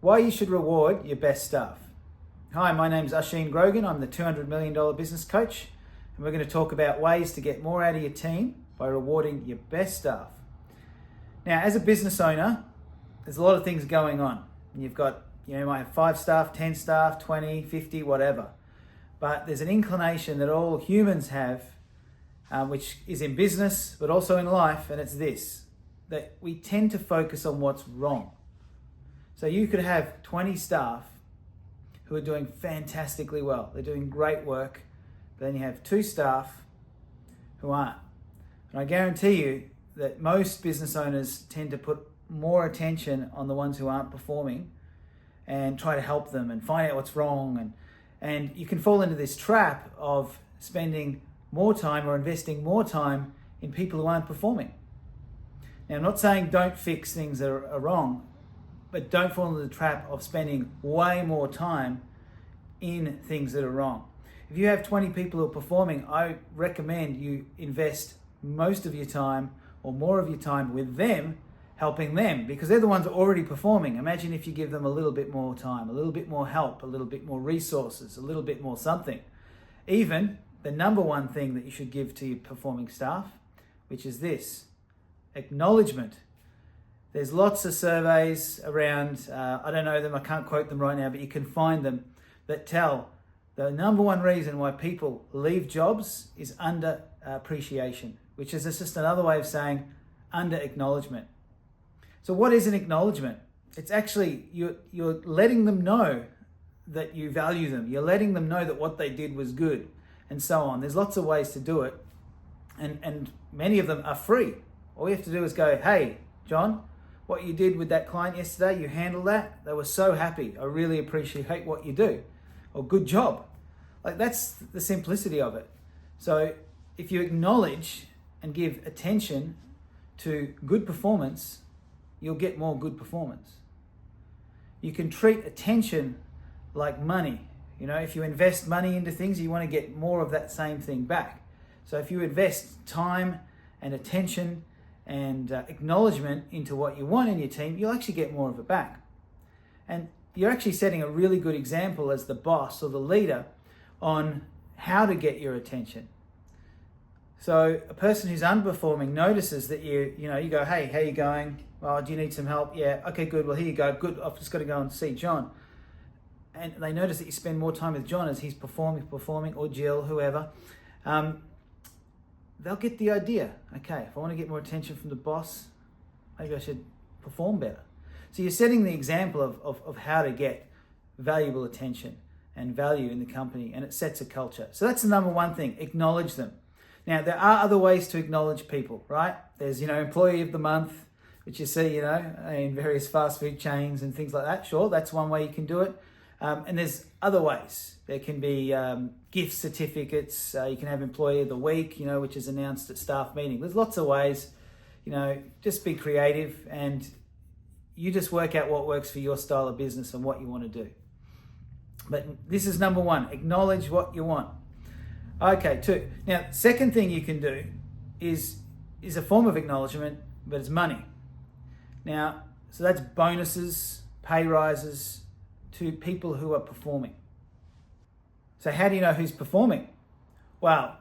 Why you should reward your best staff. Hi, my name's Asheen Grogan. I'm the $200 million business coach, and we're going to talk about ways to get more out of your team by rewarding your best staff. Now, as a business owner, there's a lot of things going on. You've got, you might have 5 staff, 10 staff, 20, 50, whatever. But there's an inclination that all humans have, which is in business, but also in life, and it's this, that we tend to focus on what's wrong. So you could have 20 staff who are doing fantastically well. They're doing great work, but then you have 2 staff who aren't. And I guarantee you that most business owners tend to put more attention on the ones who aren't performing and try to help them and find out what's wrong. And you can fall into this trap of spending more time or investing more time in people who aren't performing. Now, I'm not saying don't fix things that are wrong, but don't fall into the trap of spending way more time in things that are wrong. If you have 20 people who are performing, I recommend you invest most of your time or more of your time with them, helping them, because they're the ones already performing. Imagine if you give them a little bit more time, a little bit more help, a little bit more resources, a little bit more something. Even the number one thing that you should give to your performing staff, which is this: acknowledgement. There's lots of surveys around, I don't know them, I can't quote them right now, but you can find them, that tell the number one reason why people leave jobs is under appreciation, which is just another way of saying under acknowledgement. So what is an acknowledgement? It's actually, you're letting them know that you value them. You're letting them know that what they did was good, and so on. There's lots of ways to do it, and many of them are free. All you have to do is go, hey, John, what you did with that client yesterday, you handled that. They were so happy. I really appreciate what you do. Or good job. Like, that's the simplicity of it. So if you acknowledge and give attention to good performance, you'll get more good performance. You can treat attention like money. If you invest money into things, you want to get more of that same thing back. So if you invest time and attention and acknowledgement into what you want in your team, you'll actually get more of it back. And you're actually setting a really good example as the boss or the leader on how to get your attention. So a person who's underperforming notices that you go, hey, how you going? Oh, do you need some help? Yeah, okay, good. Well, here you go. Good. I've just got to go and see John. And they notice that you spend more time with John as he's performing, or Jill, whoever. They'll get the idea. Okay, if I want to get more attention from the boss, maybe I should perform better. So you're setting the example of how to get valuable attention and value in the company, and it sets a culture. So that's the number one thing, acknowledge them. Now, there are other ways to acknowledge people, right? There's, employee of the month, which you see, in various fast food chains and things like that. Sure, that's one way you can do it. And there's other ways. There can be gift certificates. You can have employee of the week, which is announced at staff meeting. There's lots of ways. Just be creative, and you just work out what works for your style of business and what you want to do. But this is number one, acknowledge what you want. Okay, 2. Now, second thing you can do is a form of acknowledgement, but it's money. Now, so that's bonuses, pay rises to people who are performing. So how do you know who's performing? Well,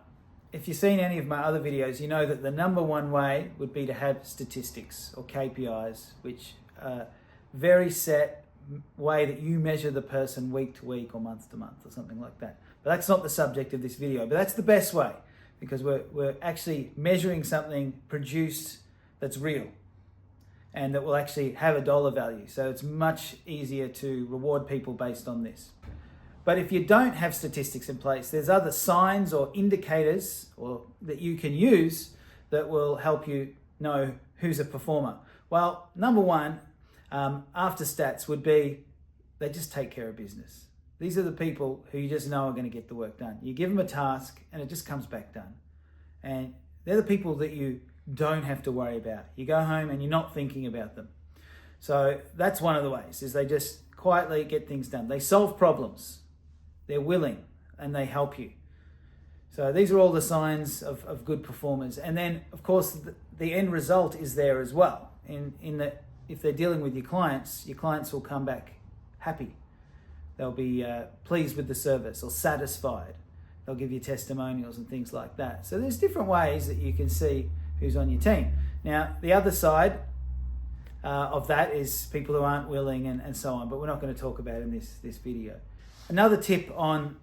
if you've seen any of my other videos, you know that the number one way would be to have statistics or KPIs, which are very set way that you measure the person week to week or month to month or something like that. But that's not the subject of this video, but that's the best way, because we're actually measuring something produced that's real and that will actually have a dollar value. So it's much easier to reward people based on this. But if you don't have statistics in place, there's other signs or indicators that you can use that will help you know who's a performer. Well, number one, after stats would be they just take care of business. These are the people who you just know are going to get the work done. You give them a task and it just comes back done. And they're the people that you don't have to worry about. You go home and you're not thinking about them. So that's one of the ways, is they just quietly get things done. They solve problems. They're willing and they help you. So these are all the signs of good performers. And then, of course, the end result is there as well. In that if they're dealing with your clients will come back happy. They'll be pleased with the service or satisfied. They'll give you testimonials and things like that. So there's different ways that you can see who's on your team. Now, the other side of that is people who aren't willing and so on, but we're not going to talk about it in this video. Another tip on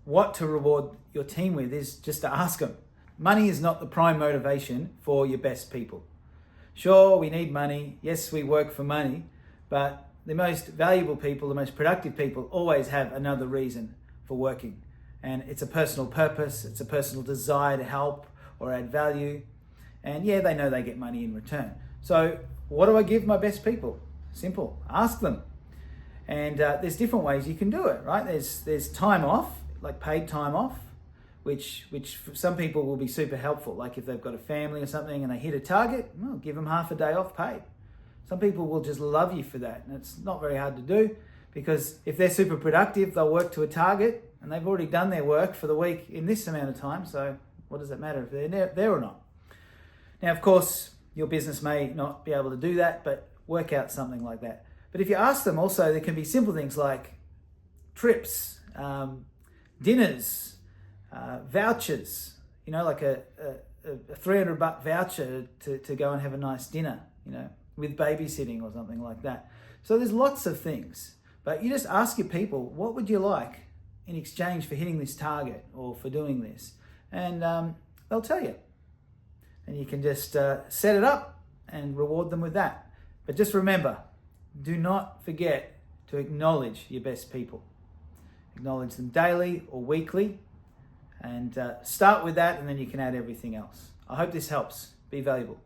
what to reward your team with is just to ask them. Money is not the prime motivation for your best people. Sure, we need money. Yes, we work for money, but the most valuable people, the most productive people always have another reason for working. And it's a personal purpose, it's a personal desire to help or add value. And yeah, they know they get money in return. So what do I give my best people? Simple, ask them. And there's different ways you can do it, right? There's time off, like paid time off, which for some people will be super helpful. Like if they've got a family or something and they hit a target, well, give them half a day off paid. Some people will just love you for that. And it's not very hard to do, because if they're super productive, they'll work to a target and they've already done their work for the week in this amount of time. So what does it matter if they're there or not? Now, of course, your business may not be able to do that, but work out something like that. But if you ask them also, there can be simple things like trips, dinners, vouchers, like a $300 voucher to go and have a nice dinner, with babysitting or something like that. So there's lots of things, but you just ask your people, what would you like in exchange for hitting this target or for doing this? And they'll tell you. And you can just set it up and reward them with that. But just remember, do not forget to acknowledge your best people. Acknowledge them daily or weekly, and start with that, and then you can add everything else. I hope this helps. Be valuable.